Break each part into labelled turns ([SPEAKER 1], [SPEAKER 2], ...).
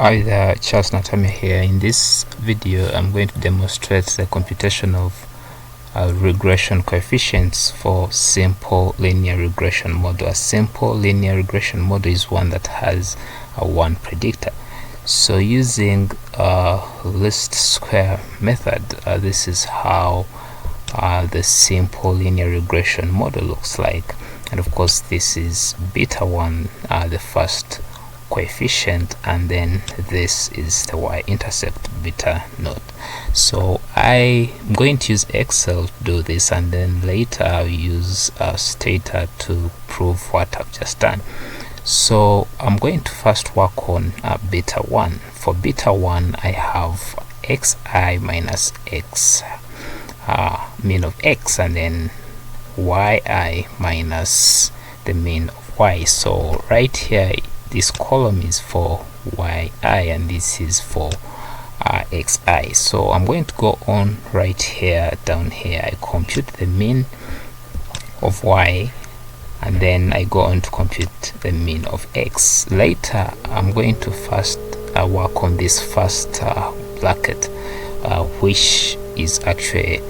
[SPEAKER 1] Hi there, Charles Natuhamya here. In this video, I'm going to demonstrate the computation of regression coefficients for simple linear regression model. A simple linear regression model is one that has one predictor. So using least square method, this is how the simple linear regression model looks like. And of course, this is beta 1, the first coefficient, and then this is the y-intercept beta naught. So I'm going to use Excel to do this, and then later I'll use Stata to prove what I've just done. So I'm going to first work on beta 1. For beta 1, I have xi minus x, mean of x, and then yi minus the mean of y. So right here, this column is for yi and this is for xi. So I'm going to go on right here, down here, I compute the mean of y, and then I go on to compute the mean of x. Later I'm going to first work on this first bracket, which is actually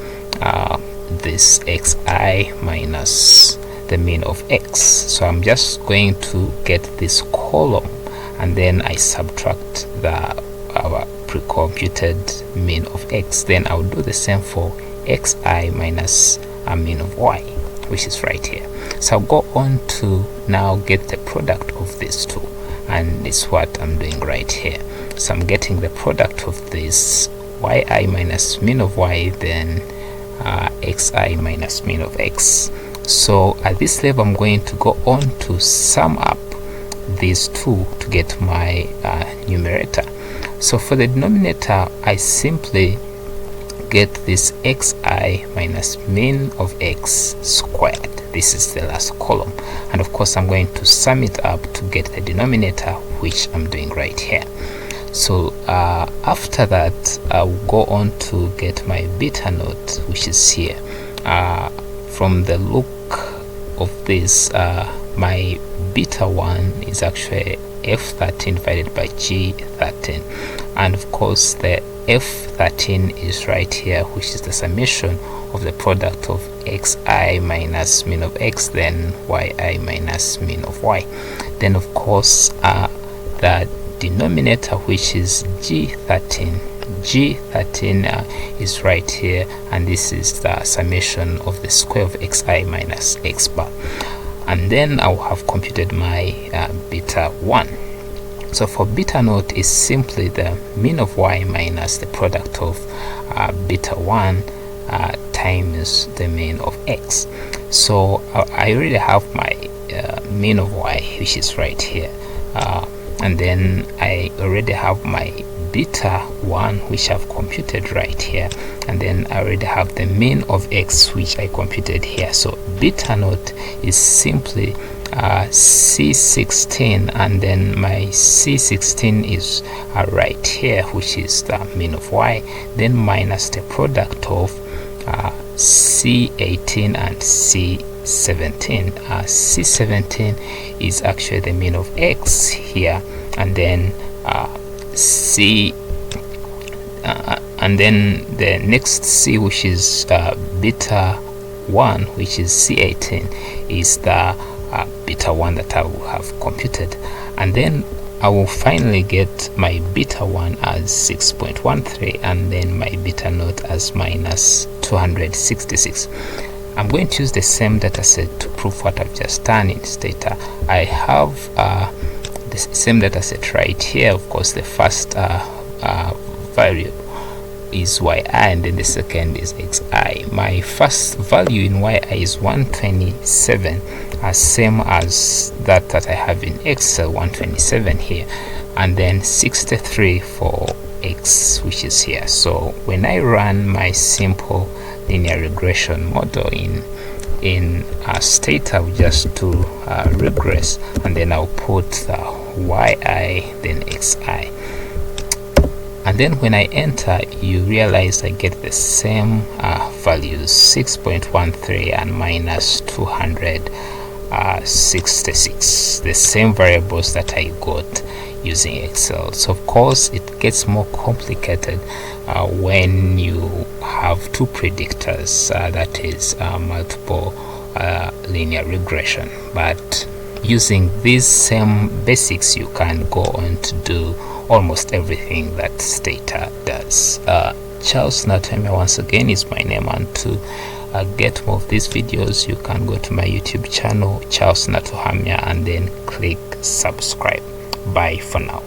[SPEAKER 1] this xi minus the mean of x. So I'm just going to get this column, and then I subtract our pre-computed mean of x. Then I'll do the same for xi minus a mean of y, which is right here. So I'll go on to now get the product of these two, and it's what I'm doing right here. So I'm getting the product of this yi minus mean of y, then xi minus mean of x. So at this level, I'm going to go on to sum up these two to get my numerator. So for the denominator, I simply get this xi minus mean of x squared. This is the last column, and of course I'm going to sum it up to get the denominator, which I'm doing right here. So after that, I'll go on to get my beta naught, which is here. From the look of this, my beta 1 is actually f13 divided by g13, and of course the f13 is right here, which is the summation of the product of xi minus mean of x, then yi minus mean of y. Then of course the denominator, which is g13 is right here, and this is the summation of the square of xi minus x bar. And then I'll have computed my beta 1. So for beta naught is simply the mean of y minus the product of beta 1 times the mean of x. So I already have my mean of y, which is right here, and then I already have my beta 1, which I've computed right here, and then I already have the mean of x, which I computed here. So beta naught is simply C16, and then my C16 is right here, which is the mean of y, then minus the product of C18 and C17. C17 is actually the mean of x here, and then and then the next C, which is beta 1, which is C18, is the beta 1 that I will have computed. And then I will finally get my beta 1 as 6.13, and then my beta naught as minus 266. I'm going to use the same data set to prove what I've just done in Stata. I have the same data set right here. Of course, the first value is yi, and then the second is xi. My first value in yi is 127, same as that I have in Excel, 127 here, and then 63 for x, which is here. So when I run my simple linear regression model in Stata, I'll just do regress, and then I'll put yi, then xi, and then when I enter, you realize I get the same values, 6.13 and minus 266, the same variables that I got using Excel. So of course it gets more complicated when you have two predictors, that is multiple linear regression. But using these same basics, you can go on to do almost everything that Stata does. Charles Natuhamya once again is my name, and to get more of these videos, you can go to my YouTube channel, Charles Natuhamya, and then click subscribe. Bye for now.